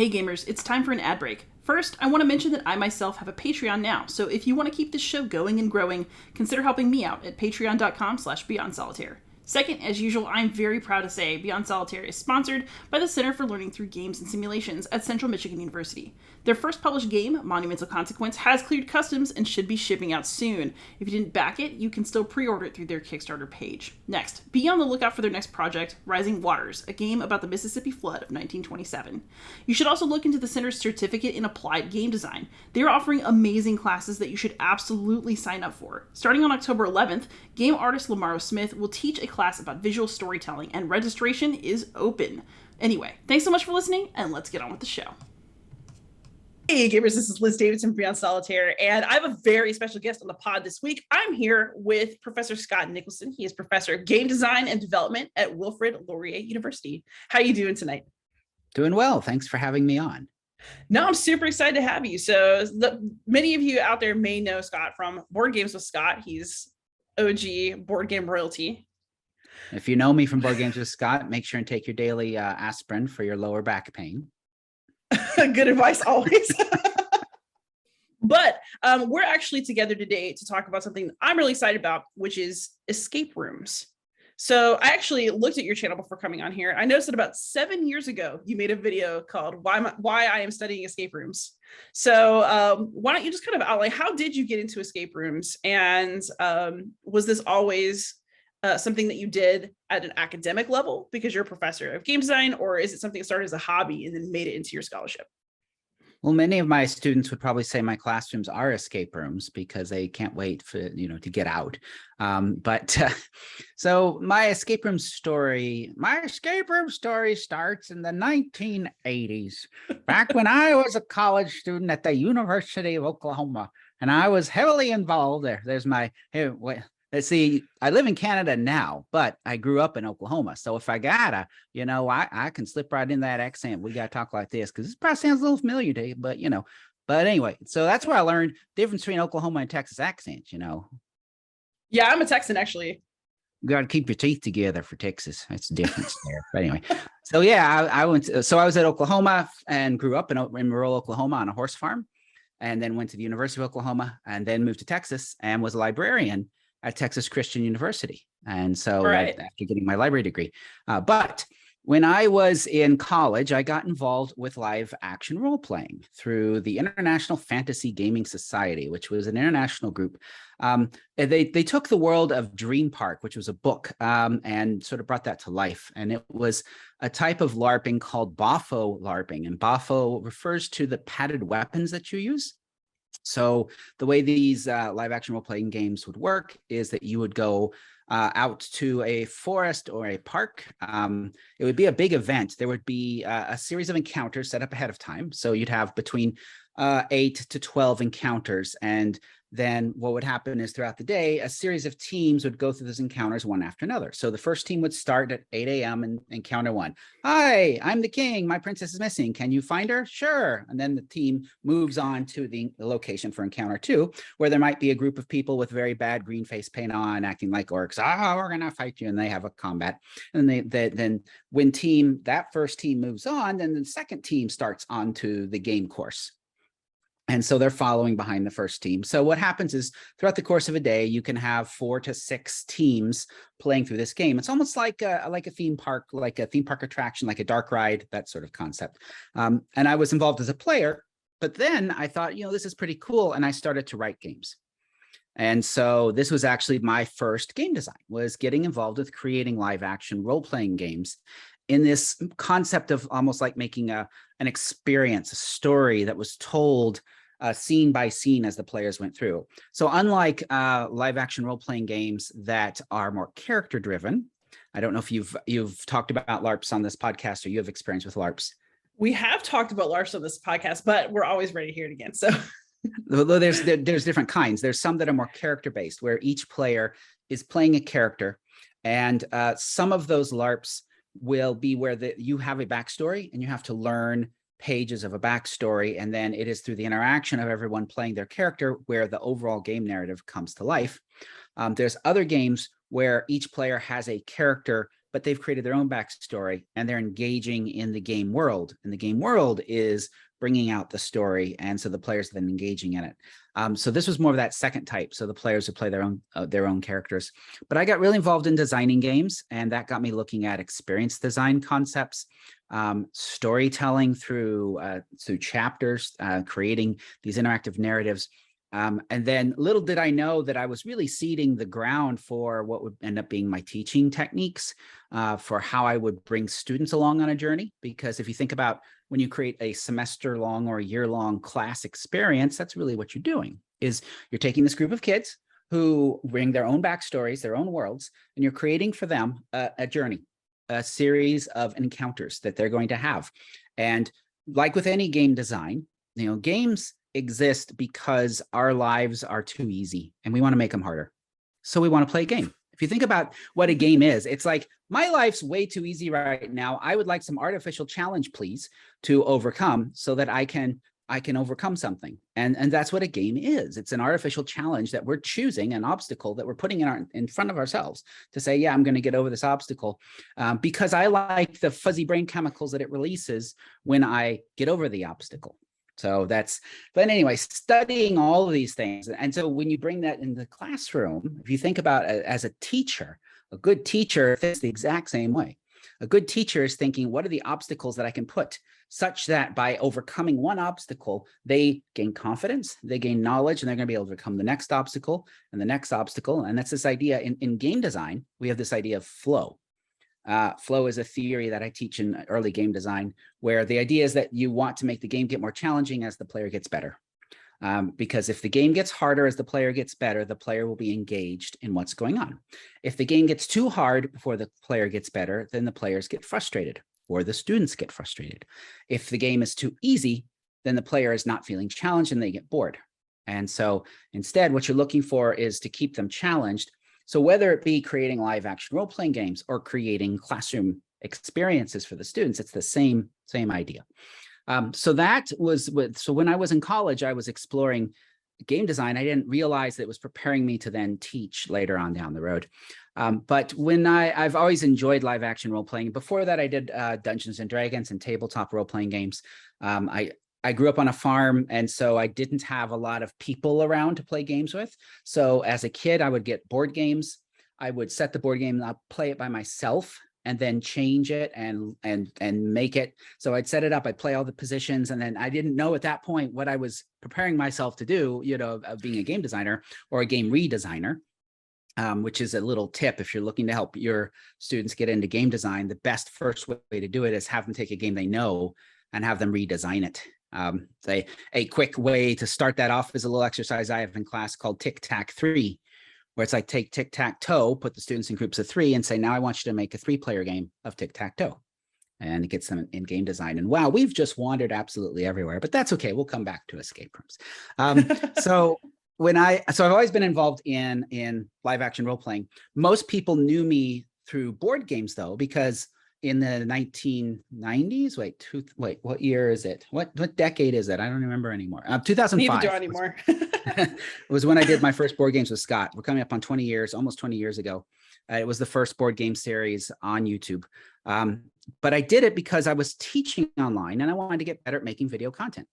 Hey gamers, it's time for an ad break. First, I want to mention that I myself have a Patreon now, so if you want to keep this show going and growing, consider helping me out at patreon.com/beyondsolitaire. Second, as usual, I'm very proud to say Beyond Solitaire is sponsored by the Center for Learning Through Games and Simulations at Central Michigan University. Their first published game, Monumental Consequence, has cleared customs and should be shipping out soon. If you didn't back it, you can still pre-order it through their Kickstarter page. Next, be on the lookout for their next project, Rising Waters, a game about the Mississippi Flood of 1927. You should also look into the Center's Certificate in Applied Game Design. They are offering amazing classes that you should absolutely sign up for. Starting on October 11th, game artist Lamaro Smith will teach a class about visual storytelling, and registration is open. Anyway, thanks so much for listening, and let's get on with the show. Hey gamers, this is Liz Davidson from Beyond Solitaire, and I have a very special guest on the pod this week. I'm here with Professor Scott Nicholson. He is Professor of Game Design and Development at Wilfrid Laurier University. How are you doing tonight? Doing well. Thanks for having me on. No, I'm super excited to have you. So many of you out there may know Scott from Board Games with Scott. He's OG board game royalty. If you know me from Board Games with Scott, make sure and take your daily aspirin for your lower back pain. Good advice always. But we're actually together today to talk about something I'm really excited about, which is escape rooms. So I actually looked at your channel before coming on here. I noticed that about 7 years ago, you made a video called Why I Am Studying Escape Rooms. So why don't you just kind of outline, how did you get into escape rooms? And was this always something that you did at an academic level because you're a professor of game design, or is it something that started as a hobby and then made it into your scholarship? Well, many of my students would probably say my classrooms are escape rooms because they can't wait for, to get out. So my escape room story starts in the 1980s, back when I was a college student at the University of Oklahoma, and I was heavily involved there. Let's see, I live in Canada now, but I grew up in Oklahoma. So if I gotta, I can slip right in that accent. We gotta talk like this because this probably sounds a little familiar to you, but anyway, so that's where I learned the difference between Oklahoma and Texas accents, Yeah, I'm a Texan actually. You got to keep your teeth together for Texas. That's the difference there. But anyway, so yeah, I was at Oklahoma and grew up in rural Oklahoma on a horse farm, and then went to the University of Oklahoma, and then moved to Texas and was a librarian at Texas Christian University. And so after getting my library degree, but when I was in college, I got involved with live action role playing through the International Fantasy Gaming Society, which was an international group. They took the world of Dream Park, which was a book, and sort of brought that to life. And it was a type of LARPing called BAFO LARPing. And BAFO refers to the padded weapons that you use. So the way these live action role-playing games would work is that you would go out to a forest or a park. It would be a big event. There would be a series of encounters set up ahead of time. So you'd have between 8 to 12 encounters. And then what would happen is throughout the day, a series of teams would go through those encounters one after another. So the first team would start at 8 a.m. and encounter 1. Hi, I'm the king. My princess is missing. Can you find her? Sure. And then the team moves on to the location for encounter 2, where there might be a group of people with very bad green face paint on, acting like orcs. We're going to fight you. And they have a combat. And then when that first team moves on, then the second team starts onto the game course. And so they're following behind the first team. So what happens is throughout the course of a day, you can have 4 to 6 teams playing through this game. It's almost like a theme park, like a theme park attraction, like a dark ride, that sort of concept. And I was involved as a player, but then I thought, this is pretty cool. And I started to write games. And so this was actually my first game design, was getting involved with creating live action role-playing games in this concept of almost like making an experience, a story that was told scene by scene as the players went through. So unlike live action role-playing games that are more character driven, I don't know if you've talked about LARPs on this podcast or you have experience with LARPs. We have talked about LARPs on this podcast, but we're always ready to hear it again. So there's different kinds. There's some that are more character based, where each player is playing a character, and some of those LARPs will be where you have a backstory and you have to learn pages of a backstory, and then it is through the interaction of everyone playing their character where the overall game narrative comes to life. There's other games where each player has a character but they've created their own backstory and they're engaging in the game world. And the game world is bringing out the story. And so the players are then engaging in it. So this was more of that second type. So the players would play their own characters. But I got really involved in designing games, and that got me looking at experience design concepts, storytelling through chapters, creating these interactive narratives. And then little did I know that I was really seeding the ground for what would end up being my teaching techniques, for how I would bring students along on a journey. Because if you think about when you create a semester-long or a year-long class experience, that's really what you're doing, is you're taking this group of kids who bring their own backstories, their own worlds, and you're creating for them a journey, a series of encounters that they're going to have. And like with any game design, games exist because our lives are too easy and we want to make them harder. So we want to play a game. If you think about what a game is, it's like, my life's way too easy right now. I would like some artificial challenge, please, to overcome so that I can overcome something. And that's what a game is. It's an artificial challenge that we're choosing, an obstacle that we're putting in front of ourselves to say, yeah, I'm going to get over this obstacle because I like the fuzzy brain chemicals that it releases when I get over the obstacle. So but anyway, studying all of these things. And so when you bring that in the classroom, if you think about it as a teacher, a good teacher thinks the exact same way. A good teacher is thinking, what are the obstacles that I can put such that by overcoming one obstacle, they gain confidence, they gain knowledge, and they're going to be able to overcome the next obstacle and the next obstacle. And that's this idea in game design, we have this idea of flow. Flow is a theory that I teach in early game design, where the idea is that you want to make the game get more challenging as the player gets better. Because if the game gets harder as the player gets better, the player will be engaged in what's going on. If the game gets too hard before the player gets better, then the players get frustrated or the students get frustrated. If the game is too easy, then the player is not feeling challenged and they get bored. And so instead, what you're looking for is to keep them challenged. So whether it be creating live action role-playing games or creating classroom experiences for the students, it's the same idea. So when I was in college, I was exploring game design. I didn't realize that it was preparing me to then teach later on down the road. But when I've always enjoyed live action role-playing. Before that, I did Dungeons and Dragons and tabletop role-playing games. I grew up on a farm, and so I didn't have a lot of people around to play games with. So as a kid, I would get board games. I would set the board game up, play it by myself, and then change it and make it. So I'd set it up, I'd play all the positions, and then I didn't know at that point what I was preparing myself to do, of being a game designer or a game redesigner. Which is a little tip if you're looking to help your students get into game design. The best first way to do it is have them take a game they know and have them redesign it. A quick way to start that off is a little exercise I have in class called Tic-Tac-3, where it's like take tic-tac-toe, put the students in groups of 3 and say, now I want you to make a 3-player game of tic-tac-toe. And it gets them in game design. And wow, we've just wandered absolutely everywhere, but that's okay. We'll come back to escape rooms. So I've always been involved in live action role playing. Most people knew me through board games though, because in the 1990s, what year is it? What decade is it? I don't remember anymore. 2005. Neither do I anymore. It was when I did my first board games with Scott. We're coming up on 20 years, almost 20 years ago. It was the first board game series on YouTube. But I did it because I was teaching online and I wanted to get better at making video content.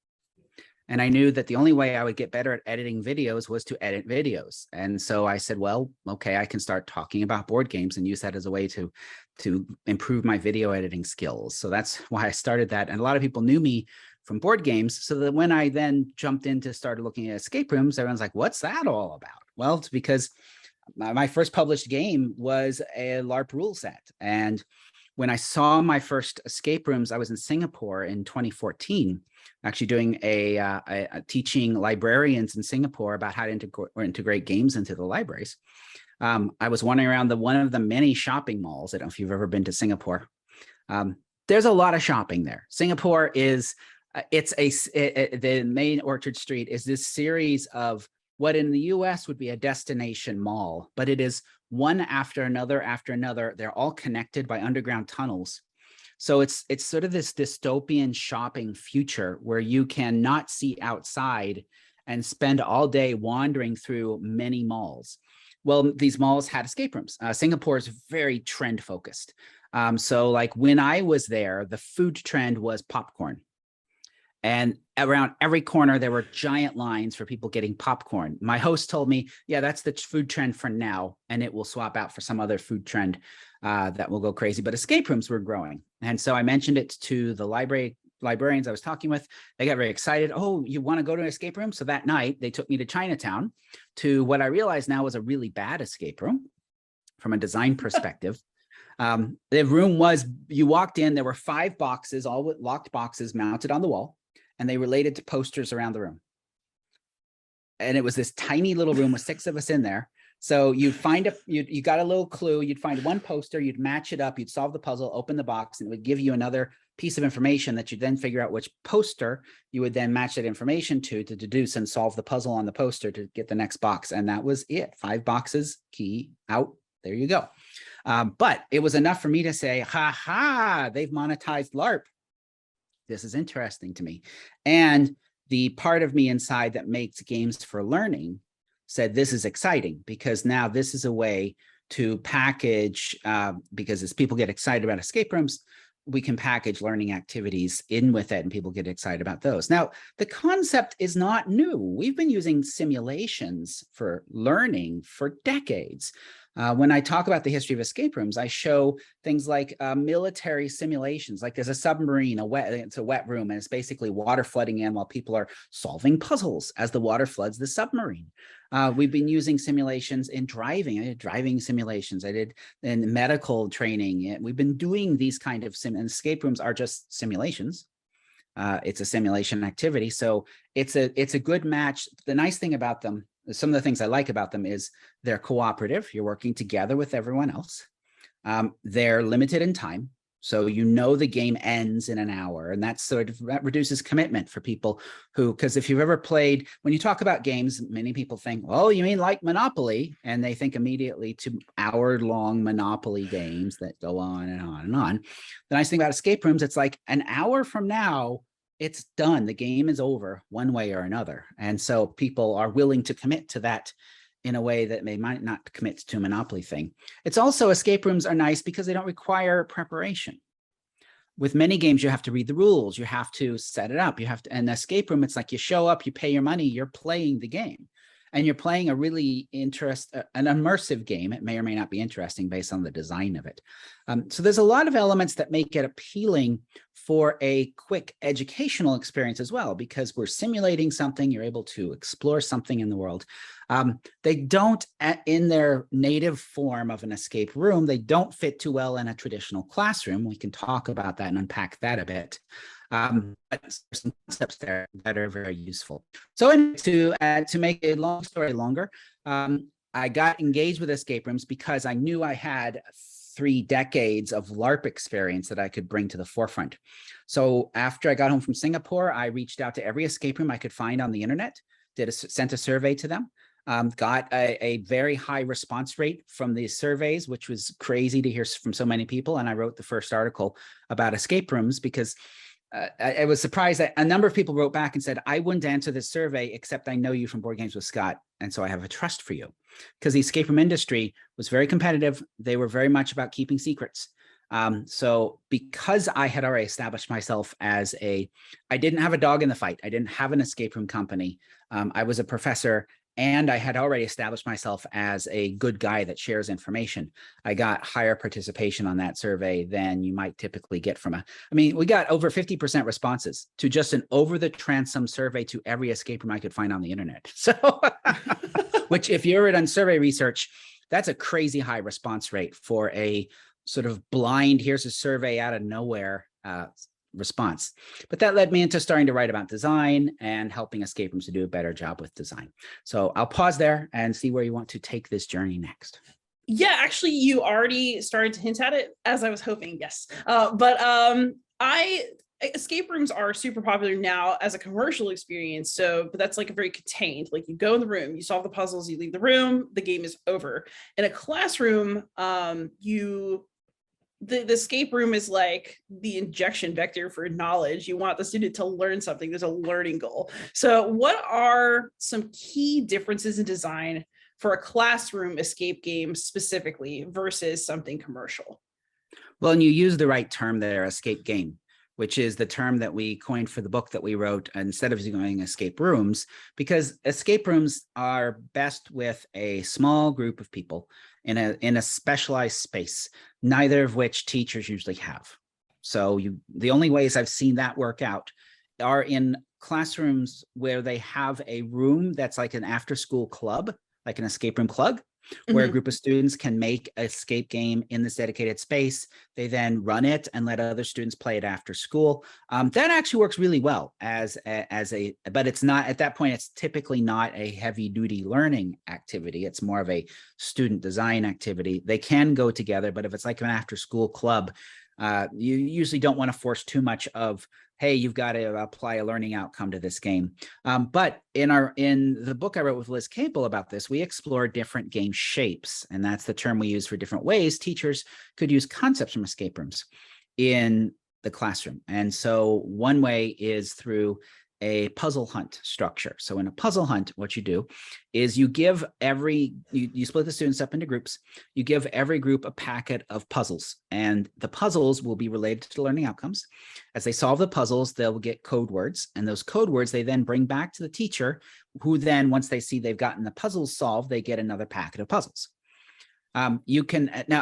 And I knew that the only way I would get better at editing videos was to edit videos. And so I said, well, okay, I can start talking about board games and use that as a way to improve my video editing skills. So that's why I started that. And a lot of people knew me from board games. So that when I then jumped into started looking at escape rooms, everyone's like, what's that all about? Well, it's because my first published game was a LARP rule set. And when I saw my first escape rooms, I was in Singapore in 2014, actually doing teaching librarians in Singapore about how to integrate games into the libraries. I was wandering around one of the many shopping malls. I don't know if you've ever been to Singapore. There's a lot of shopping there. Singapore is, the main Orchard Street is this series of what in the US would be a destination mall, but it is one after another after another. They're all connected by underground tunnels. So it's sort of this dystopian shopping future where you cannot see outside and spend all day wandering through many malls. Well, these malls had escape rooms. Singapore is very trend focused. So like when I was there, the food trend was popcorn. And around every corner, there were giant lines for people getting popcorn. My host told me, yeah, that's the food trend for now, and it will swap out for some other food trend that will go crazy. But escape rooms were growing. And so I mentioned it to the librarians I was talking with. They got very excited. Oh, you want to go to an escape room? So that night, they took me to Chinatown to what I realized now was a really bad escape room from a design perspective. The room was, you walked in, there were 5 boxes, all with locked boxes mounted on the wall, and they related to posters around the room. And it was this tiny little room with 6 of us in there. So you'd find you got a little clue, you'd find one poster, you'd match it up, you'd solve the puzzle, open the box, and it would give you another piece of information that you'd then figure out which poster you would then match that information to deduce and solve the puzzle on the poster to get the next box. And that was it. 5 boxes, key out, there you go. But it was enough for me to say, ha, they've monetized LARP. This is interesting to me. And the part of me inside that makes games for learning said, this is exciting, because now this is a way to package, because as people get excited about escape rooms, we can package learning activities in with it and people get excited about those. Now, the concept is not new. We've been using simulations for learning for decades. When I talk about the history of escape rooms, I show things like military simulations, like there's a submarine, it's a wet room, and it's basically water flooding in while people are solving puzzles as the water floods the submarine. We've been using simulations in driving. I did driving simulations. I did in medical training. We've been doing these kind of and escape rooms are just simulations. It's a simulation activity. So it's a good match. The nice thing about them, some of the things I like about them is they're cooperative. You're working together with everyone else. They're limited in time. So you know the game ends in an hour, and that reduces commitment for people who, because if you've ever played, when you talk about games, many people think, oh, you mean like Monopoly? And they think immediately to hour-long Monopoly games that go on and on and on. The nice thing about escape rooms, it's like an hour from now, it's done. The game is over one way or another. And so people are willing to commit to that in a way that they might not commit to a Monopoly thing. It's also, escape rooms are nice because they don't require preparation. With many games, you have to read the rules, you have to set it up, you have to, and escape room, it's like you show up, you pay your money, you're playing the game. And you're playing a really an immersive game. It may or may not be interesting based on the design of it. So there's a lot of elements that make it appealing for a quick educational experience as well, because we're simulating something, you're able to explore something in the world. They don't, in their native form of an escape room, they don't fit too well in a traditional classroom. We can talk about that and unpack that a bit. But there's some concepts there that are very useful. So to make a long story longer, I got engaged with escape rooms because I knew I had 3 decades of LARP experience that I could bring to the forefront. So after I got home from Singapore, I reached out to every escape room I could find on the internet, sent a survey to them, got a very high response rate from these surveys, which was crazy to hear from so many people. And I wrote the first article about escape rooms because I was surprised that a number of people wrote back and said, I wouldn't answer this survey except I know you from Board Games with Scott, and so I have a trust for you. Because the escape room industry was very competitive. They were very much about keeping secrets. So because I had already established myself as I didn't have a dog in the fight. I didn't have an escape room company. I was a professor, and I had already established myself as a good guy that shares information. I got higher participation on that survey than you might typically get from we got over 50% responses to just an over the transom survey to every escape room I could find on the internet. So, which if you're on survey research, that's a crazy high response rate for a sort of blind, here's a survey out of nowhere response. But that led me into starting to write about design and helping escape rooms to do a better job with design. So I'll pause there and see where you want to take this journey next. Yeah, actually, you already started to hint at it, as I was hoping. Yes. Escape rooms are super popular now as a commercial experience. But that's like a very contained, like you go in the room, you solve the puzzles, you leave the room, the game is over. In a classroom, the escape room is like the injection vector for knowledge. You want the student to learn something. There's a learning goal. So what are some key differences in design for a classroom escape game specifically versus something commercial? Well, and you use the right term there, escape game, which is the term that we coined for the book that we wrote instead of going escape rooms, because escape rooms are best with a small group of people in a specialized space, neither of which teachers usually have. So the only ways I've seen that work out are in classrooms where they have a room that's like an after school club, like an escape room club, where a group of students can make an escape game in this dedicated space. They then run it and let other students play it after school. That actually works really well but it's not, at that point, it's typically not a heavy duty learning activity. It's more of a student design activity. They can go together, but if it's like an after school club, you usually don't want to force too much of, hey, you've got to apply a learning outcome to this game. But in the book I wrote with Liz Cable about this, we explore different game shapes. And that's the term we use for different ways teachers could use concepts from escape rooms in the classroom. And so one way is through a puzzle hunt structure. So in a puzzle hunt, what you do is you give you split the students up into groups. You give every group a packet of puzzles, and the puzzles will be related to learning outcomes. As they solve the puzzles, they'll get code words, and those code words they then bring back to the teacher, who then, once they see they've gotten the puzzles solved, they get another packet of puzzles. Now,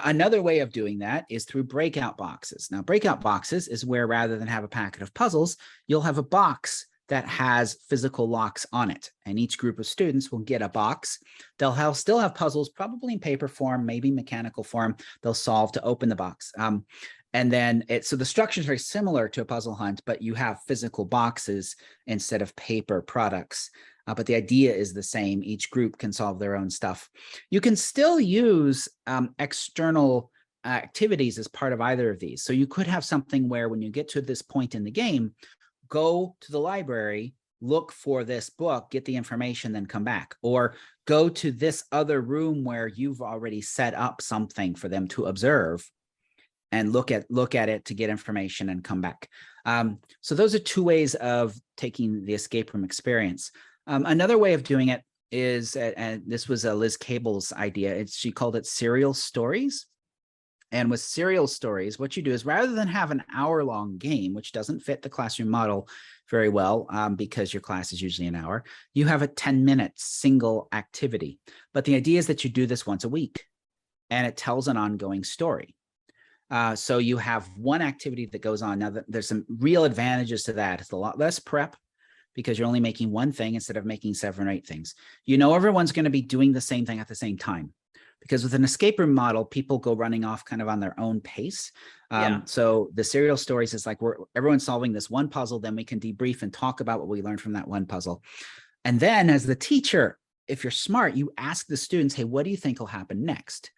another way of doing that is through breakout boxes. Now, breakout boxes is where, rather than have a packet of puzzles, you'll have a box that has physical locks on it. And each group of students will get a box. They'll still have puzzles, probably in paper form, maybe mechanical form, they'll solve to open the box. And then so the structure is very similar to a puzzle hunt, but you have physical boxes instead of paper products. But the idea is the same. Each group can solve their own stuff. You can still use external activities as part of either of these. So you could have something where when you get to this point in the game, go to the library, look for this book, get the information, then come back. Or go to this other room where you've already set up something for them to observe and look at it to get information and come back. So those are two ways of taking the escape room experience. Another way of doing it is, and this was Liz Cable's idea, she called it serial stories. And with serial stories, what you do is, rather than have an hour-long game, which doesn't fit the classroom model very well because your class is usually an hour, you have a 10-minute single activity. But the idea is that you do this once a week, and it tells an ongoing story. So you have one activity that goes on. Now, there's some real advantages to that. It's a lot less prep because you're only making one thing instead of making 7 or 8 things. You know everyone's going to be doing the same thing at the same time. Because with an escape room model, people go running off kind of on their own pace. So the serial stories is like everyone's solving this one puzzle, then we can debrief and talk about what we learned from that one puzzle. And then as the teacher, if you're smart, you ask the students, hey, what do you think will happen next?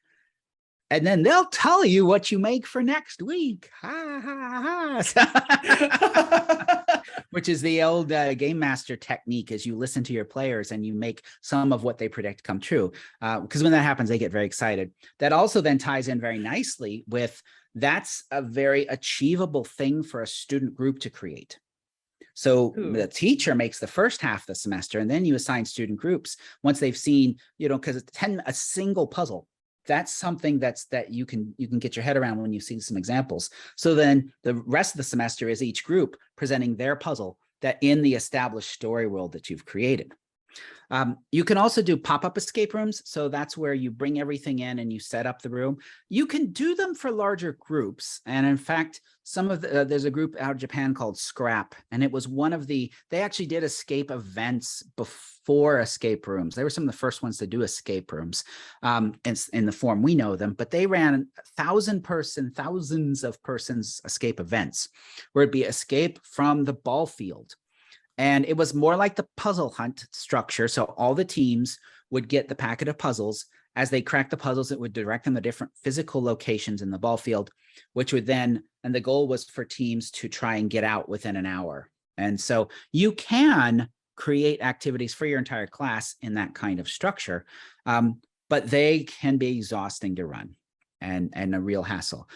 And then they'll tell you what you make for next week. Ha, ha, ha. Which is the old game master technique, is you listen to your players and you make some of what they predict come true. Because when that happens, they get very excited. That also then ties in very nicely with, that's a very achievable thing for a student group to create. So the teacher makes the first half of the semester, and then you assign student groups once they've seen, because it's a single puzzle. That's something that you can get your head around when you see some examples. So then the rest of the semester is each group presenting their puzzle that in the established story world that you've created. You can also do pop-up escape rooms. So that's where you bring everything in and you set up the room. You can do them for larger groups. And in fact, there's a group out of Japan called Scrap. And it was they actually did escape events before escape rooms. They were some of the first ones to do escape rooms in the form we know them. But they ran thousands of persons escape events, where it'd be escape from the ball field. And it was more like the puzzle hunt structure. So all the teams would get the packet of puzzles. As they cracked the puzzles, it would direct them to different physical locations in the ball field, which would then, and the goal was for teams to try and get out within an hour. And so you can create activities for your entire class in that kind of structure, but they can be exhausting to run and a real hassle.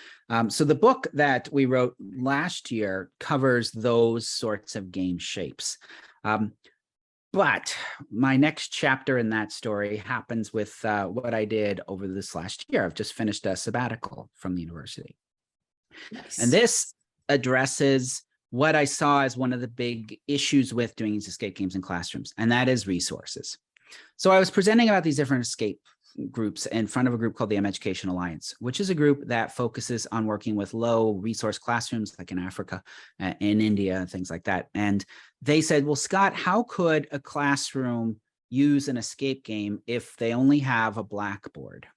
So the book that we wrote last year covers those sorts of game shapes. But my next chapter in that story happens with what I did over this last year. I've just finished a sabbatical from the university. Nice. And this addresses what I saw as one of the big issues with doing these escape games in classrooms, and that is resources. So I was presenting about these different escape groups in front of a group called the Education Alliance, which is a group that focuses on working with low resource classrooms like in Africa, in India, and things like that. And they said, well, Scott, how could a classroom use an escape game if they only have a blackboard?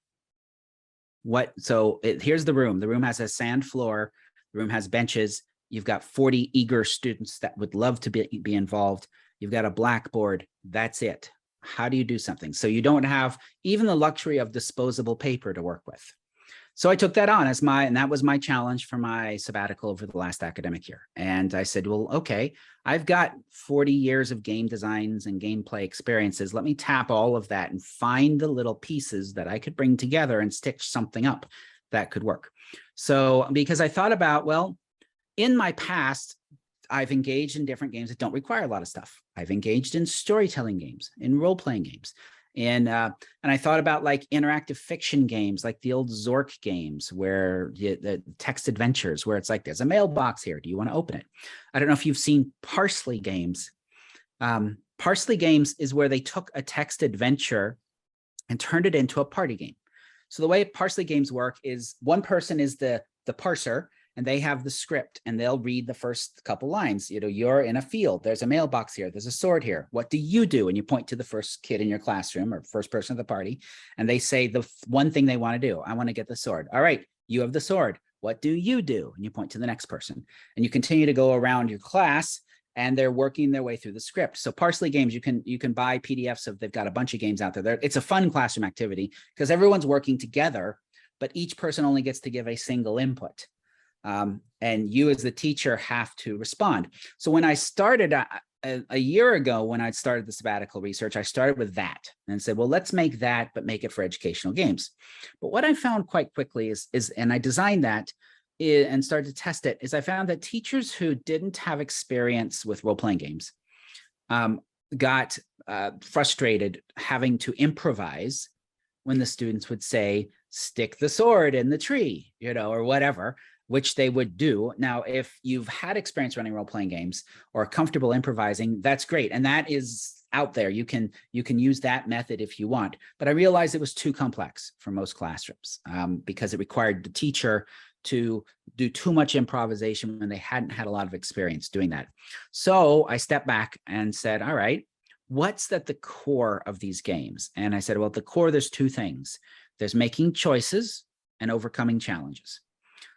Here's the room. The room has a sand floor. The room has benches. You've got 40 eager students that would love to be involved. You've got a blackboard. That's it. How do you do something? So you don't have even the luxury of disposable paper to work with. So I took that on and that was my challenge for my sabbatical over the last academic year. And I said, well, okay, I've got 40 years of game designs and gameplay experiences. Let me tap all of that and find the little pieces that I could bring together and stitch something up that could work. So because I thought about, well, in my past, I've engaged in different games that don't require a lot of stuff. I've engaged in storytelling games, in role-playing games. And I thought about like interactive fiction games, like the old Zork games, where the text adventures, where it's like, there's a mailbox here. Do you want to open it? I don't know if you've seen Parsley games. Parsley games is where they took a text adventure and turned it into a party game. So the way Parsley games work is one person is the parser, and they have the script, and they'll read the first couple lines. You know, you're in a field. There's a mailbox here. There's a sword here. What do you do? And you point to the first kid in your classroom or first person of the party, and they say the one thing they want to do. I want to get the sword. All right, you have the sword. What do you do? And you point to the next person, and you continue to go around your class, and they're working their way through the script. So Parsley games, you can buy PDFs of. They've got a bunch of games out there. It's a fun classroom activity because everyone's working together, but each person only gets to give a single input. And you as the teacher have to respond. So when I started a year ago, when I started the sabbatical research, I started with that and said, well, let's make that, but make it for educational games. But what I found quite quickly is and I designed that and started to test it, is I found that teachers who didn't have experience with role-playing games got frustrated having to improvise when the students would say, stick the sword in the tree, or whatever, which they would do. Now, if you've had experience running role-playing games or are comfortable improvising, that's great. And that is out there. You can use that method if you want. But I realized it was too complex for most classrooms because it required the teacher to do too much improvisation when they hadn't had a lot of experience doing that. So I stepped back and said, all right, what's at the core of these games? And I said, well, at the core, there's two things. There's making choices and overcoming challenges.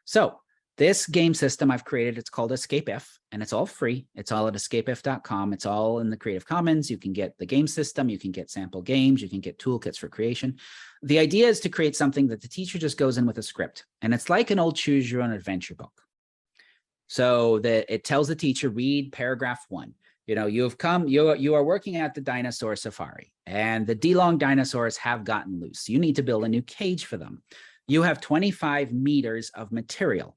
So this game system I've created, it's called Escape If, and it's all free. It's all at escapeif.com. It's all in the Creative Commons. You can get the game system. You can get sample games. You can get toolkits for creation. The idea is to create something that the teacher just goes in with a script, and it's like an old choose your own adventure book. So that it tells the teacher, read paragraph 1. You are working at the dinosaur safari, and the D-long dinosaurs have gotten loose. You need to build a new cage for them. You have 25 meters of material.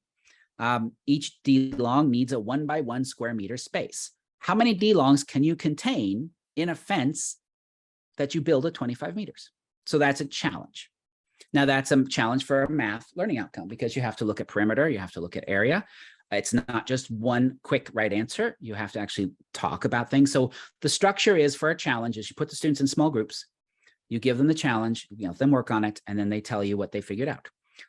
Each D-long needs a 1 by 1 square meter space. How many D-longs can you contain in a fence that you build at 25 meters? So that's a challenge. Now that's a challenge for a math learning outcome because you have to look at perimeter, you have to look at area. It's not just one quick right answer. You have to actually talk about things. So the structure is for a challenge is you put the students in small groups. You give them the challenge, let them work on it, and then they tell you what they figured out.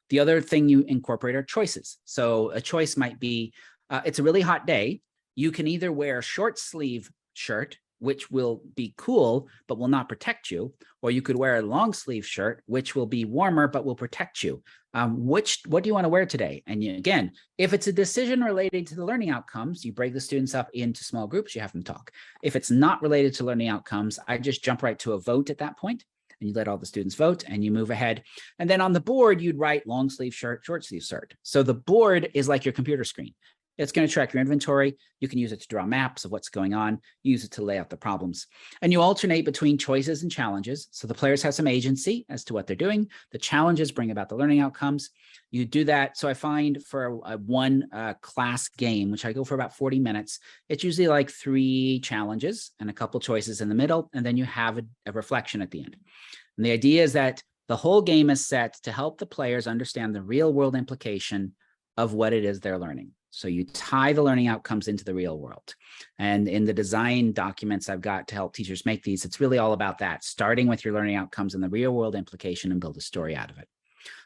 The other thing you incorporate are choices. So a choice might be, it's a really hot day. You can either wear a short sleeve shirt, which will be cool, but will not protect you, or you could wear a long sleeve shirt, which will be warmer, but will protect you. What do you want to wear today? And again, if it's a decision related to the learning outcomes, you break the students up into small groups, you have them talk. If it's not related to learning outcomes, I just jump right to a vote at that point. And you let all the students vote and you move ahead. And then on the board, you'd write long sleeve shirt, short sleeve shirt. So the board is like your computer screen. It's going to track your inventory. You can use it to draw maps of what's going on, use it to lay out the problems. And you alternate between choices and challenges. So the players have some agency as to what they're doing. The challenges bring about the learning outcomes. You do that. So I find for one class game, which I go for about 40 minutes, it's usually like 3 challenges and a couple choices in the middle. And then you have a reflection at the end. And the idea is that the whole game is set to help the players understand the real world implication of what it is they're learning. So you tie the learning outcomes into the real world. And in the design documents I've got to help teachers make these, it's really all about that, starting with your learning outcomes and the real world implication and build a story out of it.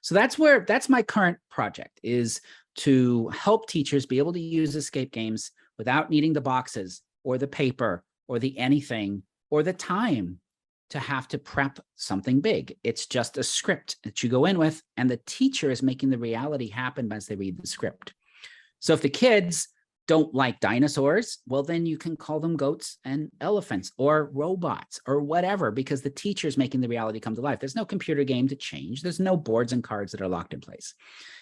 So that's my current project, is to help teachers be able to use escape games without needing the boxes or the paper or the anything or the time to have to prep something big. It's just a script that you go in with, and the teacher is making the reality happen as they read the script. So if the kids don't like dinosaurs, well, then you can call them goats and elephants or robots or whatever, because the teacher is making the reality come to life. There's no computer game to change. There's no boards and cards that are locked in place.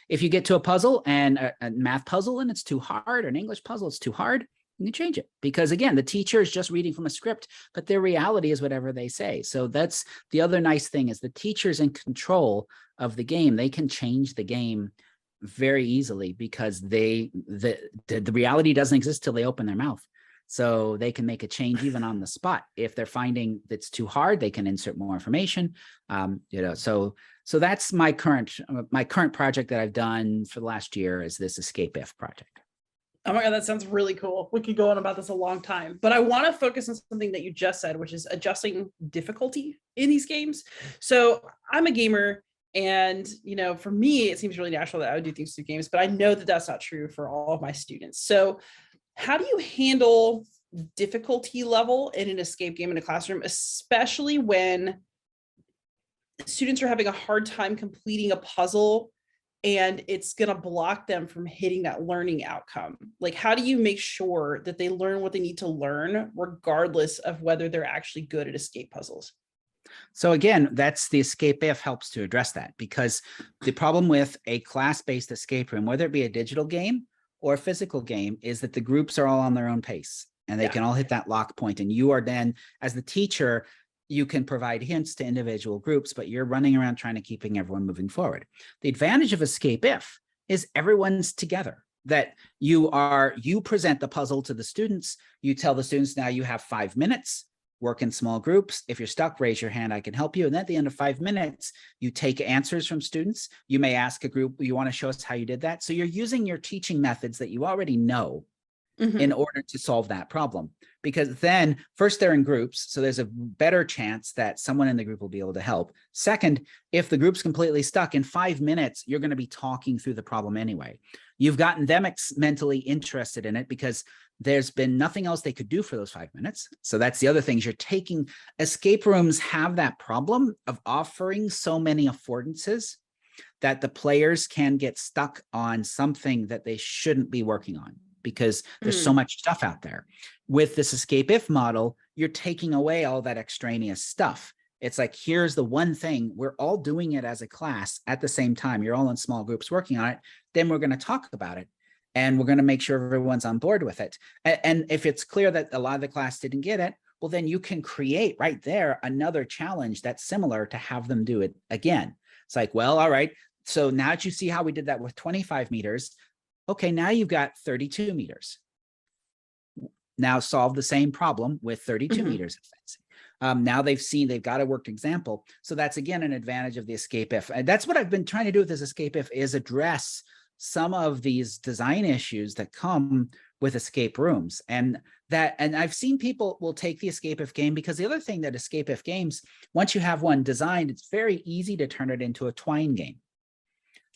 If you get to a puzzle and a math puzzle and it's too hard, or an English puzzle, it's too hard, you can change it, because again, the teacher is just reading from a script, but their reality is whatever they say. So that's the other nice thing, is the teacher's in control of the game. They can change the game very easily, because the reality doesn't exist till they open their mouth. So they can make a change even on the spot. If they're finding that's too hard, they can insert more information. So that's my current project that I've done for the last year, is this Escape If project. Oh my God, that sounds really cool. We could go on about this a long time, but I want to focus on something that you just said, which is adjusting difficulty in these games. So I'm a gamer, and, for me, it seems really natural that I would do things through games, but I know that that's not true for all of my students. So how do you handle difficulty level in an escape game in a classroom, especially when students are having a hard time completing a puzzle and it's going to block them from hitting that learning outcome? Like, how do you make sure that they learn what they need to learn, regardless of whether they're actually good at escape puzzles? So again, that's the Escape If helps to address that, because the problem with a class-based escape room, whether it be a digital game or a physical game, is that the groups are all on their own pace and they can all hit that lock point. And you are then, as the teacher, you can provide hints to individual groups, but you're running around trying to keeping everyone moving forward. The advantage of Escape If is everyone's together, that you present the puzzle to the students. You tell the students, now you have 5 minutes, work in small groups. If you're stuck, raise your hand, I can help you. And at the end of 5 minutes, you take answers from students. You may ask a group, you want to show us how you did that? So you're using your teaching methods that you already know in order to solve that problem. Because then first, they're in groups, so there's a better chance that someone in the group will be able to help. Second, if the group's completely stuck, in 5 minutes, you're going to be talking through the problem anyway. You've gotten them mentally interested in it, because there's been nothing else they could do for those 5 minutes. So that's the other thing, is you're taking, escape rooms have that problem of offering so many affordances that the players can get stuck on something that they shouldn't be working on, because there's so much stuff out there. With this Escape If model, you're taking away all that extraneous stuff. It's like, here's the one thing, we're all doing it as a class at the same time. You're all in small groups working on it. Then we're going to talk about it, and we're going to make sure everyone's on board with it. And if it's clear that a lot of the class didn't get it, well, then you can create right there another challenge that's similar to have them do it again. It's like, well, all right, so now that you see how we did that with 25 meters, okay, now you've got 32 meters. Now solve the same problem with 32 meters of fencing. Now they've got a worked example. So that's, again, an advantage of the Escape If. And that's what I've been trying to do with this Escape If, is address some of these design issues that come with escape rooms. And I've seen people will take the Escape If game, because the other thing that Escape If games, once you have one designed, it's very easy to turn it into a twine game.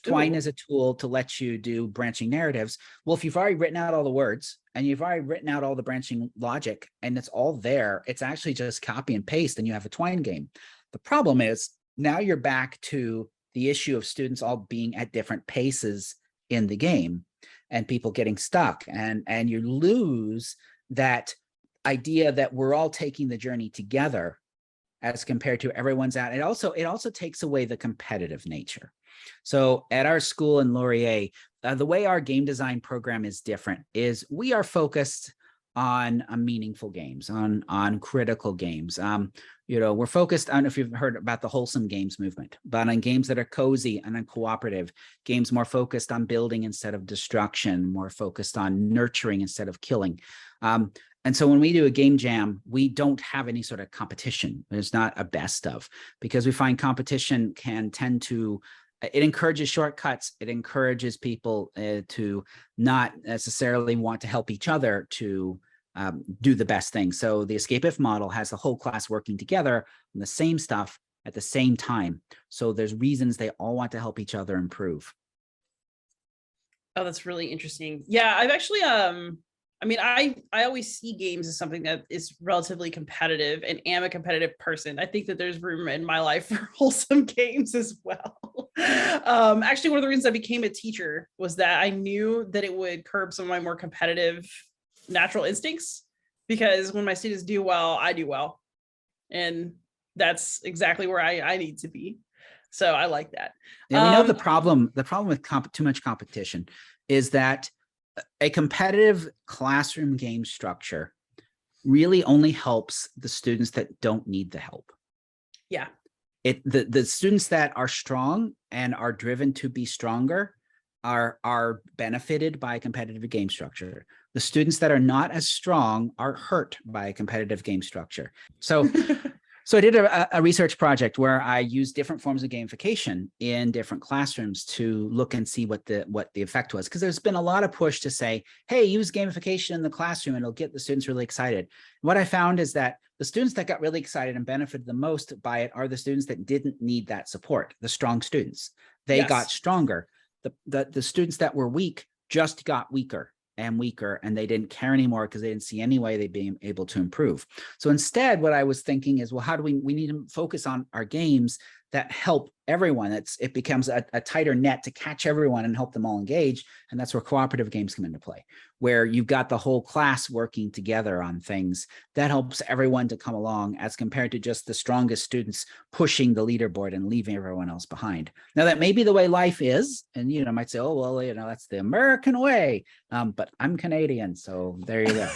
Twine is a tool to let you do branching narratives. Well, if you've already written out all the words and you've already written out all the branching logic and it's all there, it's actually just copy and paste and you have a twine game. The problem is now you're back to the issue of students all being at different paces in the game and people getting stuck, and you lose that idea that we're all taking the journey together as compared to everyone's out. It also takes away the competitive nature. So at our school in Laurier, the way our game design program is different is we are focused on meaningful games, on critical games. We're focused on, if you've heard about the wholesome games movement, but on games that are cozy and on cooperative, games more focused on building instead of destruction, more focused on nurturing instead of killing. And so when we do a game jam, we don't have any sort of competition. There's not a best of, because we find competition can tend to It encourages shortcuts. It encourages people to not necessarily want to help each other to do the best thing. So the escape if model has the whole class working together on the same stuff at the same time. So there's reasons they all want to help each other improve. Oh, that's really interesting. Yeah, I've actually I mean, I always see games as something that is relatively competitive and am a competitive person. I think that there's room in my life for wholesome games as well. Actually, one of the reasons I became a teacher was that I knew that it would curb some of my more competitive natural instincts, because when my students do well, I do well. And that's exactly where I need to be. So I like that. Yeah, we know the problem with too much competition is that a competitive classroom game structure really only helps the students that don't need the help. Yeah. The students that are strong and are driven to be stronger are benefited by a competitive game structure. The students that are not as strong are hurt by a competitive game structure. So So I did a research project where I used different forms of gamification in different classrooms to look and see what the effect was. Because there's been a lot of push to say, hey, use gamification in the classroom and it'll get the students really excited. What I found is that the students that got really excited and benefited the most by it are the students that didn't need that support, the strong students. They got stronger. The students that were weak just got weaker and weaker, and they didn't care anymore because they didn't see any way they'd be able to improve. So instead, what I was thinking is, well, how do we need to focus on our games that help everyone? It becomes a tighter net to catch everyone and help them all engage. And that's where cooperative games come into play, where you've got the whole class working together on things that helps everyone to come along, as compared to just the strongest students pushing the leaderboard and leaving everyone else behind. Now, that may be the way life is, and you might say, oh, well, that's the American way, but I'm Canadian, so there you go.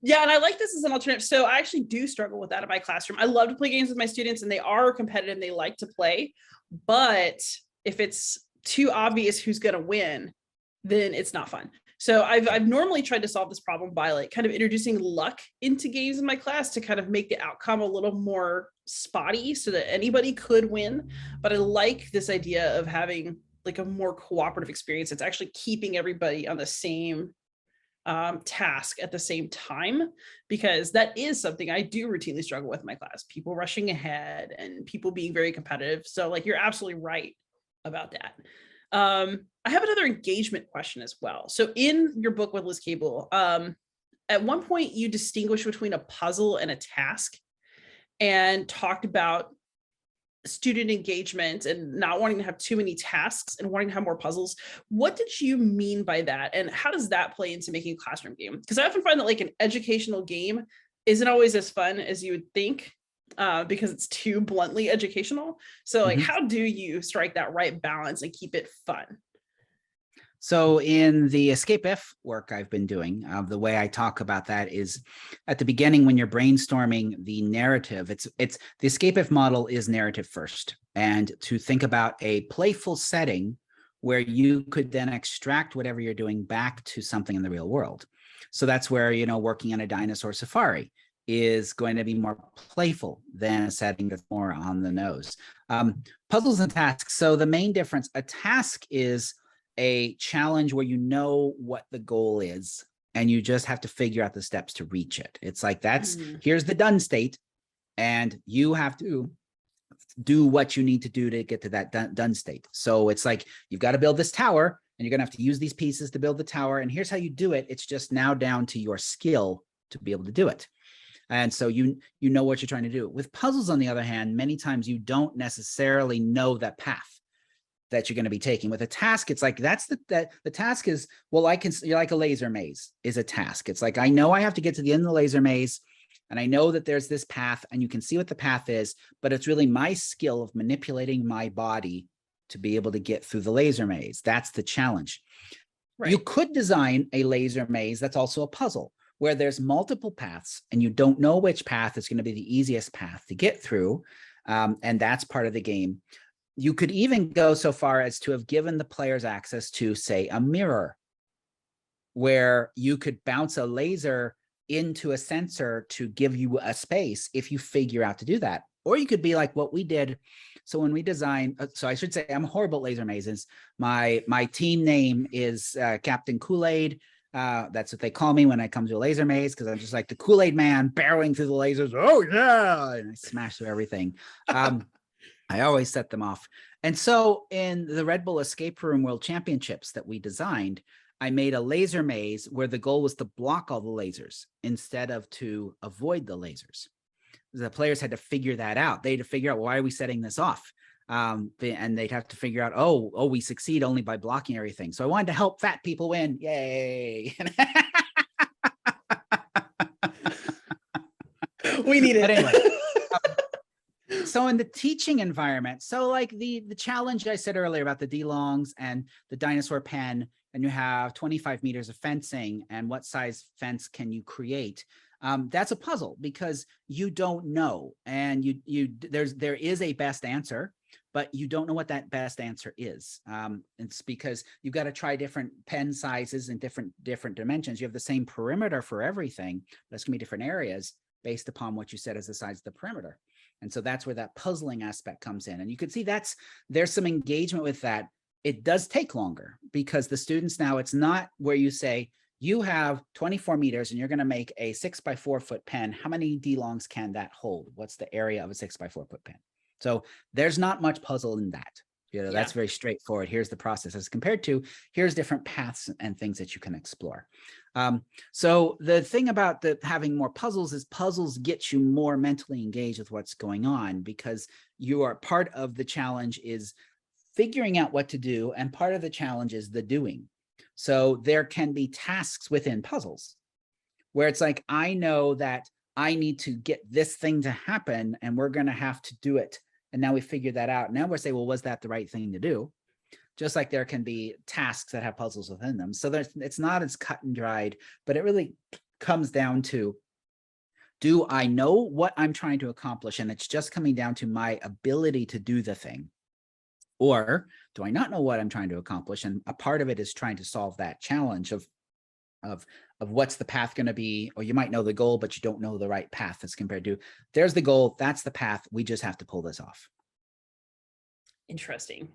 Yeah, and I like this as an alternative. So I actually do struggle with that in my classroom. I love to play games with my students, and they are competitive and they like to play. But if it's too obvious who's going to win, then it's not fun. So I've normally tried to solve this problem by kind of introducing luck into games in my class to kind of make the outcome a little more spotty so that anybody could win. But I like this idea of having a more cooperative experience. It's actually keeping everybody on the same task at the same time, because that is something I do routinely struggle with in my class, people rushing ahead and people being very competitive. So you're absolutely right about that. I have another engagement question as well. So in your book with Liz Cable, at one point you distinguish between a puzzle and a task and talked about student engagement and not wanting to have too many tasks and wanting to have more puzzles. What did you mean by that? And how does that play into making a classroom game? Because I often find that an educational game isn't always as fun as you would think, because it's too bluntly educational. So how do you strike that right balance and keep it fun? So in the escape if work I've been doing, the way I talk about that is at the beginning when you're brainstorming the narrative, it's the escape if model is narrative first, and to think about a playful setting where you could then extract whatever you're doing back to something in the real world. So that's where, working on a dinosaur safari is going to be more playful than a setting that's more on the nose. Puzzles and tasks. So the main difference, a task is a challenge where you know what the goal is and you just have to figure out the steps to reach it. It's here's the done state, and you have to do what you need to do to get to that done state. So it's you've got to build this tower and you're gonna have to use these pieces to build the tower, and here's how you do it. It's just now down to your skill to be able to do it. And so you know what you're trying to do. With puzzles, on the other hand, many times you don't necessarily know that path that you're going to be taking. With a task, it's the task is, well, you're like a laser maze is a task. It's I know I have to get to the end of the laser maze, and I know that there's this path, and you can see what the path is, but it's really my skill of manipulating my body to be able to get through the laser maze. That's the challenge. Right. You could design a laser maze that's also a puzzle, where there's multiple paths and you don't know which path is going to be the easiest path to get through. And that's part of the game. You could even go so far as to have given the players access to, say, a mirror, where you could bounce a laser into a sensor to give you a space if you figure out to do that. Or you could be like what we did. So when we design, so I should say I'm horrible at laser mazes. My team name is Captain Kool-Aid. That's what they call me when I come to a laser maze, because I'm just like the Kool-Aid man barreling through the lasers. Oh yeah, and I smash through everything. I always set them off. And so in the Red Bull Escape Room World Championships that we designed, I made a laser maze where the goal was to block all the lasers instead of to avoid the lasers. The players had to figure that out. They had to figure out, why are we setting this off? And they'd have to figure out, oh, we succeed only by blocking everything. So I wanted to help fat people win. Yay. We need it. But anyway, so in the teaching environment, so like the challenge I said earlier about the D-longs and the dinosaur pen, and you have 25 meters of fencing, and what size fence can you create? That's a puzzle because you don't know, and there is a best answer, but you don't know what that best answer is. It's because you've got to try different pen sizes and different dimensions. You have the same perimeter for everything, but it's gonna be different areas based upon what you said as the size of the perimeter. And so that's where that puzzling aspect comes in. And you can see there's some engagement with that. It does take longer because the students now, it's not where you say, you have 24 meters and you're going to make a 6x4 foot pen. How many D-longs can that hold? What's the area of a 6x4 foot pen? So there's not much puzzle in that. That's very straightforward. Here's the process as compared to here's different paths and things that you can explore. So the thing about having more puzzles is puzzles get you more mentally engaged with what's going on, because you are part of the challenge is figuring out what to do, and part of the challenge is the doing. So there can be tasks within puzzles where it's like, I know that I need to get this thing to happen and we're going to have to do it. And now we figured that out. Now we're saying, well, was that the right thing to do? Just like there can be tasks that have puzzles within them. So it's not as cut and dried, but it really comes down to, do I know what I'm trying to accomplish? And it's just coming down to my ability to do the thing. Or do I not know what I'm trying to accomplish? And a part of it is trying to solve that challenge of what's the path going to be, or you might know the goal, but you don't know the right path as compared to, there's the goal, that's the path, we just have to pull this off. Interesting.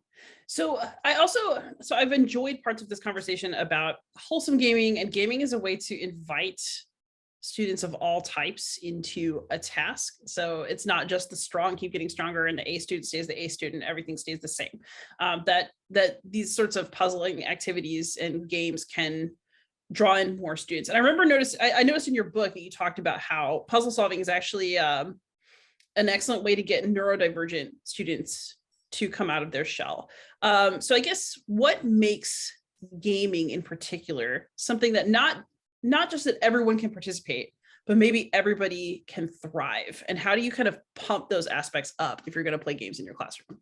So I've enjoyed parts of this conversation about wholesome gaming, and gaming is a way to invite students of all types into a task. So it's not just the strong keep getting stronger and the A student stays the A student, everything stays the same. That these sorts of puzzling activities and games can draw in more students. And I remember I noticed in your book that you talked about how puzzle solving is actually an excellent way to get neurodivergent students to come out of their shell. So I guess what makes gaming in particular something that not just that everyone can participate, but maybe everybody can thrive? And how do you kind of pump those aspects up if you're going to play games in your classroom?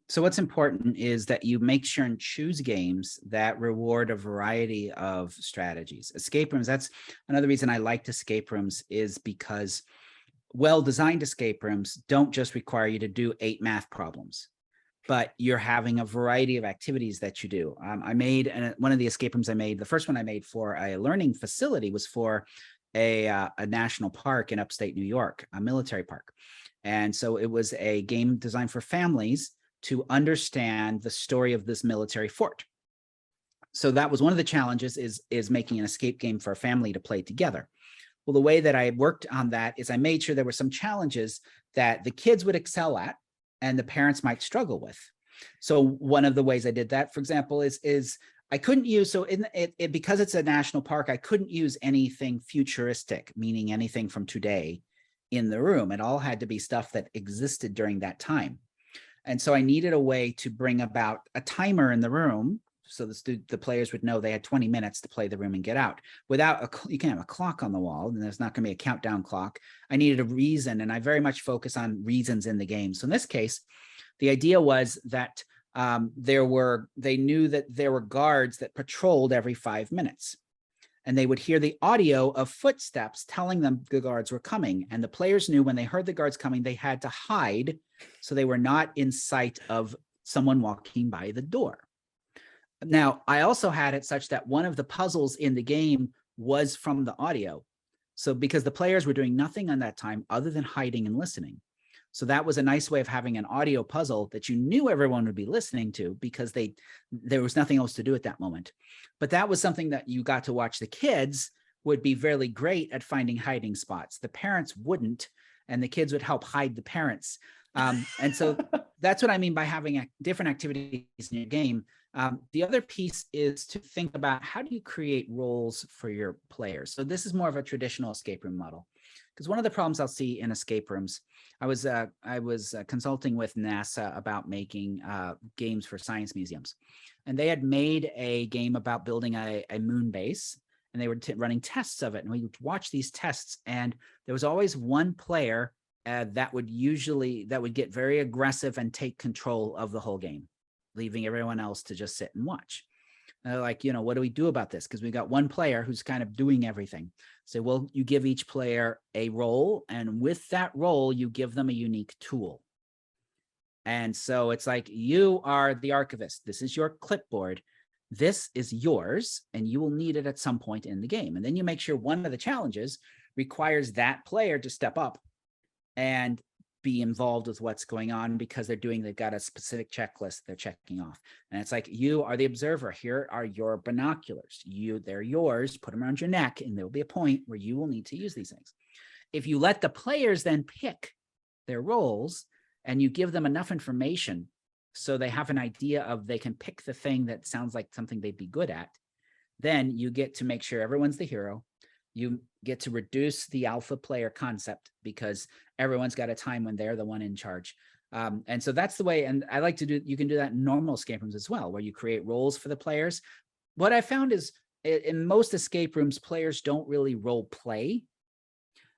So what's important is that you make sure and choose games that reward a variety of strategies. Escape rooms, that's another reason I liked escape rooms, is because well-designed escape rooms don't just require you to do 8 math problems, but you're having a variety of activities that you do. I made one of the escape rooms I made, the first one I made for a learning facility was for a national park in upstate New York, a military park. And so it was a game designed for families to understand the story of this military fort. So that was one of the challenges, is making an escape game for a family to play together. Well, the way that I worked on that is I made sure there were some challenges that the kids would excel at and the parents might struggle with. So one of the ways I did that, for example, is I couldn't use, so because it's a national park, I couldn't use anything futuristic, meaning anything from today in the room. It all had to be stuff that existed during that time. And so I needed a way to bring about a timer in the room so the players would know they had 20 minutes to play the room and get out. You can't have a clock on the wall, and there's not going to be a countdown clock. I needed a reason, and I very much focus on reasons in the game. So in this case, the idea was that they knew that there were guards that patrolled every 5 minutes. And they would hear the audio of footsteps telling them the guards were coming. And the players knew when they heard the guards coming, they had to hide so they were not in sight of someone walking by the door. Now, I also had it such that one of the puzzles in the game was from the audio. So because the players were doing nothing on that time other than hiding and listening. So that was a nice way of having an audio puzzle that you knew everyone would be listening to because there was nothing else to do at that moment. But that was something that you got to watch. The kids would be very great at finding hiding spots. The parents wouldn't, and the kids would help hide the parents. And so that's what I mean by having different activities in your game. The other piece is to think about how do you create roles for your players. So this is more of a traditional escape room model, because one of the problems I'll see in escape rooms, I was consulting with NASA about making games for science museums, and they had made a game about building a moon base, and they were running tests of it, and we would watch these tests, and there was always one player that would get very aggressive and take control of the whole game, leaving everyone else to just sit and watch. And they're like, what do we do about this? Because we got one player who's kind of doing everything. So, well, you give each player a role, and with that role, you give them a unique tool. And so it's like, you are the archivist. This is your clipboard. This is yours, and you will need it at some point in the game. And then you make sure one of the challenges requires that player to step up and be involved with what's going on, because they've got a specific checklist they're checking off. And it's like, you are the observer. Here are your binoculars. They're yours. Put them around your neck, and there will be a point where you will need to use these things. If you let the players then pick their roles, and you give them enough information so they have an idea of they can pick the thing that sounds like something they'd be good at, then you get to make sure everyone's the hero. You get to reduce the alpha player concept, because everyone's got a time when they're the one in charge. And so that's the way, and I like to do, you can do that in normal escape rooms as well, where you create roles for the players. What I found is in most escape rooms, players don't really role play.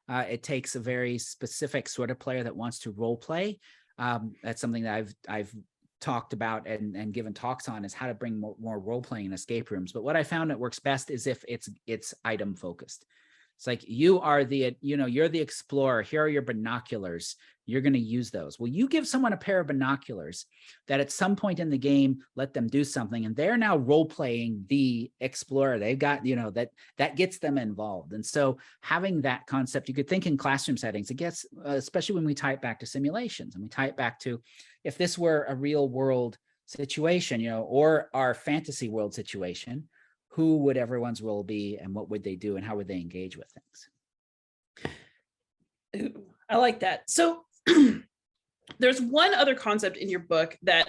It takes a very specific sort of player that wants to role play. That's something that I've talked about and given talks on, is how to bring more role playing in escape rooms. But what I found that works best is if it's item focused. It's like, you are you're the explorer. Here are your binoculars. You're going to use those. Well, you give someone a pair of binoculars that at some point in the game, let them do something, and they're now role playing the explorer. They've got, that gets them involved. And so having that concept, you could think in classroom settings, it gets, especially when we tie it back to simulations, and we tie it back to, if this were a real world situation, or our fantasy world situation, who would everyone's role be, and what would they do, and how would they engage with things? Ooh, I like that. So there's one other concept in your book that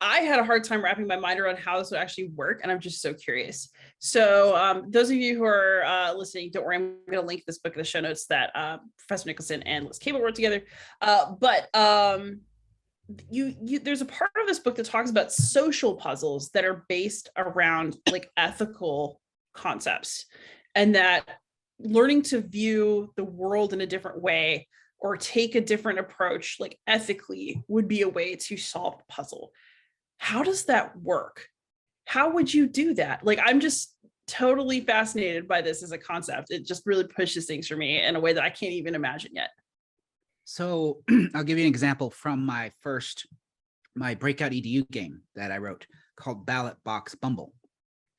I had a hard time wrapping my mind around how this would actually work, and I'm just so curious. So those of you who are listening, don't worry, I'm going to link this book in the show notes that Professor Nicholson and Liz Cable wrote together. But there's a part of this book that talks about social puzzles that are based around like ethical concepts, and that learning to view the world in a different way or take a different approach, like ethically, would be a way to solve the puzzle. How does that work? How would you do that? Like, I'm just totally fascinated by this as a concept. It just really pushes things for me in a way that I can't even imagine yet. So I'll give you an example from my breakout EDU game that I wrote called Ballot Box Bumble.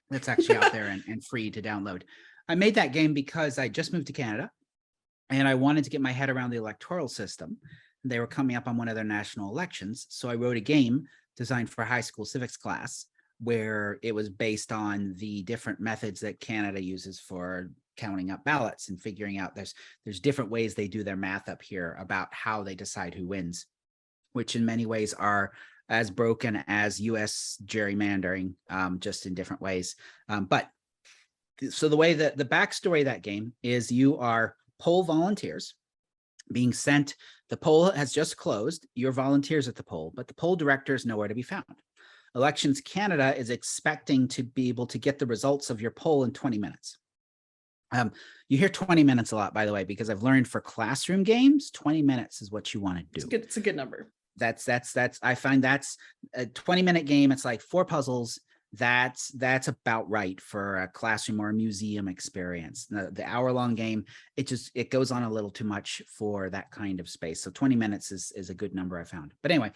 That's actually out there and free to download. I made that game because I just moved to Canada, and I wanted to get my head around the electoral system. They were coming up on one of their national elections. So I wrote a game designed for a high school civics class, where it was based on the different methods that Canada uses for counting up ballots and figuring out there's different ways they do their math up here about how they decide who wins, which in many ways are as broken as US gerrymandering, just in different ways. But so the way that the backstory of that game is, you are poll volunteers being sent. The poll has just closed. You're volunteers at the poll, but the poll director is nowhere to be found. Elections Canada is expecting to be able to get the results of your poll in 20 minutes. You hear 20 minutes a lot, by the way, because I've learned for classroom games, 20 minutes is what you want to do. It's a good number. That's I find that's a 20-minute game. It's like 4 puzzles. That's about right for a classroom or a museum experience. The hour-long game, it goes on a little too much for that kind of space. So 20 minutes is a good number I found. But anyway,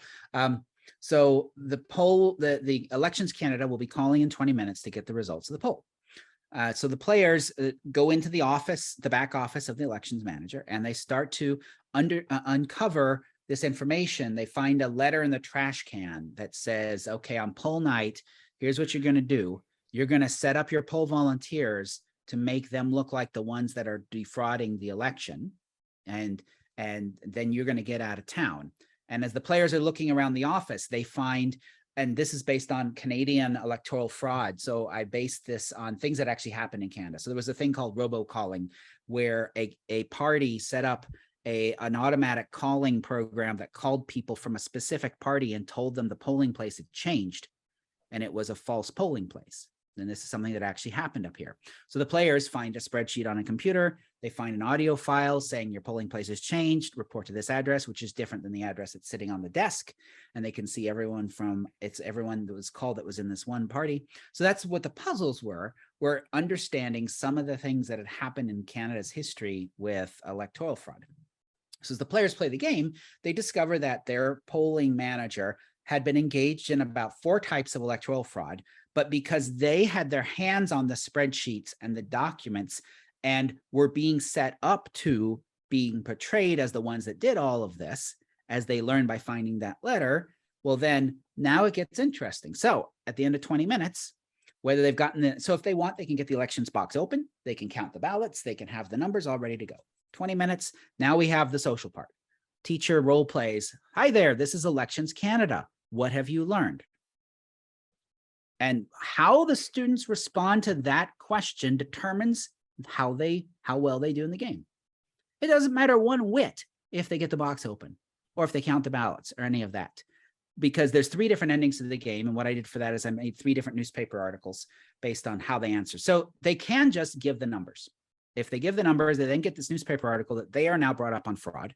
so the poll, the Elections Canada will be calling in 20 minutes to get the results of the poll. So the players go into the office, the back office of the elections manager, and they start to uncover this information. They find a letter in the trash can that says, okay, on poll night, here's what you're going to do. You're going to set up your poll volunteers to make them look like the ones that are defrauding the election. And then you're going to get out of town. And as the players are looking around the office, they find, and this is based on Canadian electoral fraud. So I based this on things that actually happened in Canada. So there was a thing called robocalling, where a party set up an automatic calling program that called people from a specific party and told them the polling place had changed, and it was a false polling place. And this is something that actually happened up here. So the players find a spreadsheet on a computer. They find an audio file saying your polling place has changed, report to this address, which is different than the address that's sitting on the desk. And they can see everyone that was called that was in this one party. So that's what the puzzles were understanding some of the things that had happened in Canada's history with electoral fraud. So as the players play the game, they discover that their polling manager had been engaged in about 4 types of electoral fraud, but because they had their hands on the spreadsheets and the documents and were being set up to being portrayed as the ones that did all of this, as they learned by finding that letter, well, then now it gets interesting. So at the end of 20 minutes, whether they've gotten so if they want, they can get the elections box open, they can count the ballots, they can have the numbers all ready to go. 20 minutes, now we have the social part. Teacher role plays, hi there, this is Elections Canada. What have you learned? And how the students respond to that question determines how well they do in the game. It doesn't matter one whit if they get the box open or if they count the ballots or any of that, because there's 3 different endings to the game. And what I did for that is I made 3 different newspaper articles based on how they answer. So they can just give the numbers. If they give the numbers, they then get this newspaper article that they are now brought up on fraud.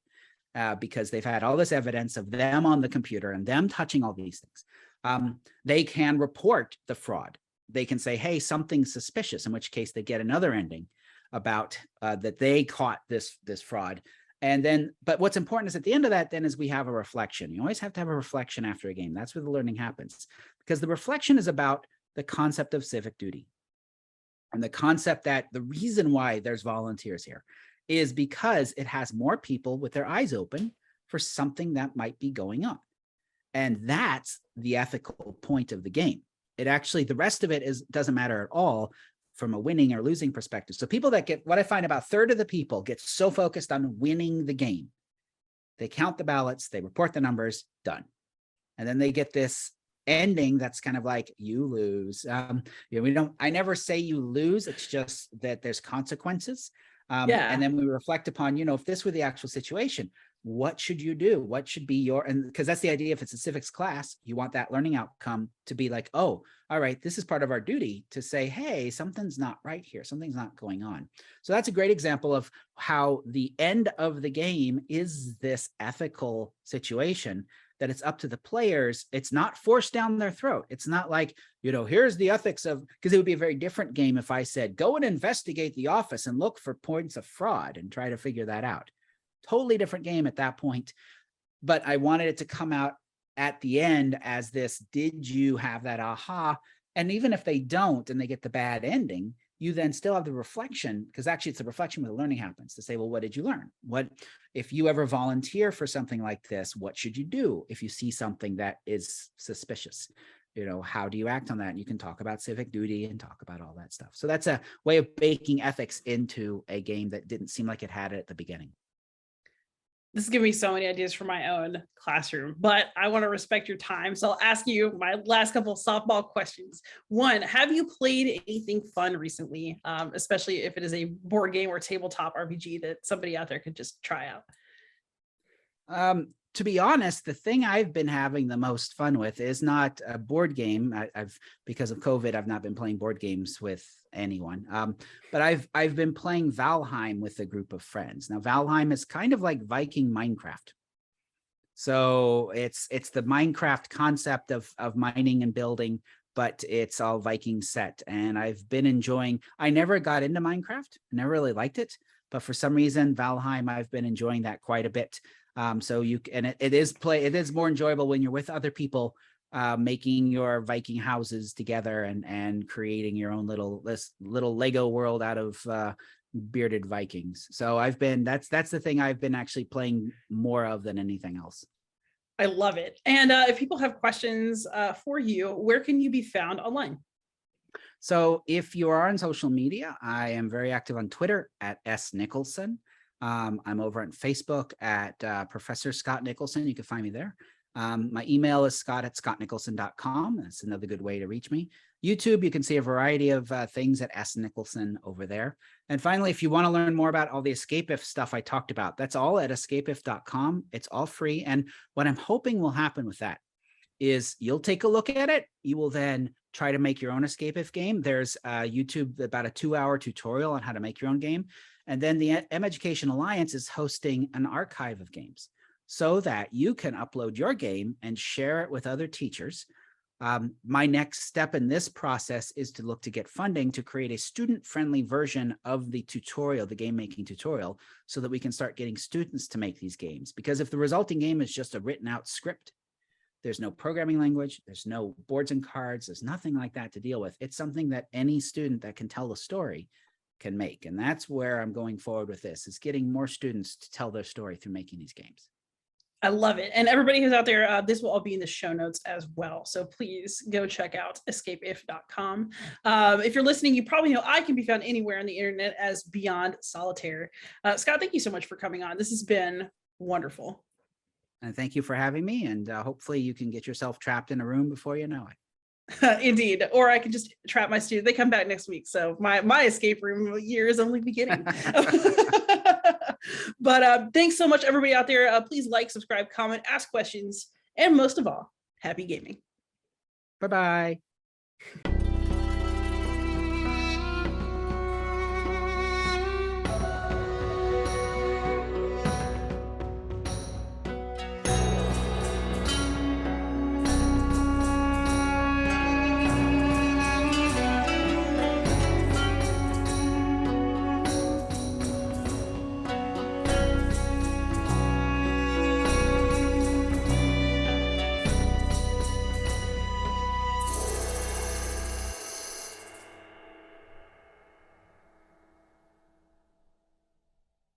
Because they've had all this evidence of them on the computer and them touching all these things. They can report the fraud. They can say, hey, something's suspicious, in which case they get another ending about that they caught this fraud. And then, but what's important is at the end of that then is we have a reflection. You always have to have a reflection after a game. That's where the learning happens, because the reflection is about the concept of civic duty and the concept that the reason why there's volunteers here is because it has more people with their eyes open for something that might be going on. And that's the ethical point of the game. It actually, the rest of it doesn't matter at all from a winning or losing perspective. So people that what I find about 1/3 of the people get so focused on winning the game. They count the ballots, they report the numbers, done. And then they get this ending that's kind of like, you lose. I never say you lose. It's just that there's consequences. And then we reflect upon, if this were the actual situation, what should you do? What should be and because that's the idea. If it's a civics class, you want that learning outcome to be like, oh, all right, this is part of our duty to say, hey, something's not right here. Something's not going on. So that's a great example of how the end of the game is this ethical situation that it's up to the players. It's not forced down their throat. It's not like, here's the ethics of, because it would be a very different game if I said, go and investigate the office and look for points of fraud and try to figure that out. Totally different game at that point. But I wanted it to come out at the end as this, did you have that aha? And even if they don't and they get the bad ending, you then still have the reflection, because actually it's a reflection where the learning happens, to say, well, what did you learn? What, if you ever volunteer for something like this, what should you do if you see something that is suspicious? How do you act on that? And you can talk about civic duty and talk about all that stuff. So that's a way of baking ethics into a game that didn't seem like it had it at the beginning. This is giving me so many ideas for my own classroom, but I want to respect your time. So I'll ask you my last couple of softball questions. 1, have you played anything fun recently, especially if it is a board game or tabletop RPG that somebody out there could just try out? To be honest, the thing I've been having the most fun with is not a board game. Because of COVID, I've not been playing board games with anyone. But I've been playing Valheim with a group of friends. Now, Valheim is kind of like Viking Minecraft. So it's the Minecraft concept of mining and building, but it's all Viking set. And I've been enjoying, I never got into Minecraft. I never really liked it, but for some reason, Valheim, I've been enjoying that quite a bit. So it is more enjoyable when you're with other people, making your Viking houses together and creating your own little Lego world out of bearded Vikings. So that's the thing I've been actually playing more of than anything else. I love it. And if people have questions for you, where can you be found online? So if you are on social media, I am very active on Twitter at S Nicholson. I'm over on Facebook at Professor Scott Nicholson. You can find me there. My email is scott@scottnicholson.com. That's another good way to reach me. YouTube, you can see a variety of things at S Nicholson over there. And finally, if you want to learn more about all the Escape If stuff I talked about, that's all at escapeif.com. It's all free. And what I'm hoping will happen with that is you'll take a look at it. You will then try to make your own Escape If game. There's YouTube, about a 2-hour tutorial on how to make your own game. And then the M-Education Alliance is hosting an archive of games so that you can upload your game and share it with other teachers. My next step in this process is to look to get funding to create a student-friendly version of the tutorial, the game-making tutorial, so that we can start getting students to make these games. Because if the resulting game is just a written-out script, there's no programming language, there's no boards and cards, there's nothing like that to deal with. It's something that any student that can tell the story can make. And that's where I'm going forward with this, is getting more students to tell their story through making these games. I love it. And everybody who's out there, this will all be in the show notes as well. So please go check out escapeif.com. If you're listening, you probably know I can be found anywhere on the internet as Beyond Solitaire. Scott, thank you so much for coming on. This has been wonderful. And thank you for having me. And hopefully you can get yourself trapped in a room before you know it. Indeed. Or I can just trap my students. They come back next week. So my escape room year is only beginning. But thanks so much, everybody out there. Please like, subscribe, comment, ask questions, and most of all, happy gaming. Bye-bye.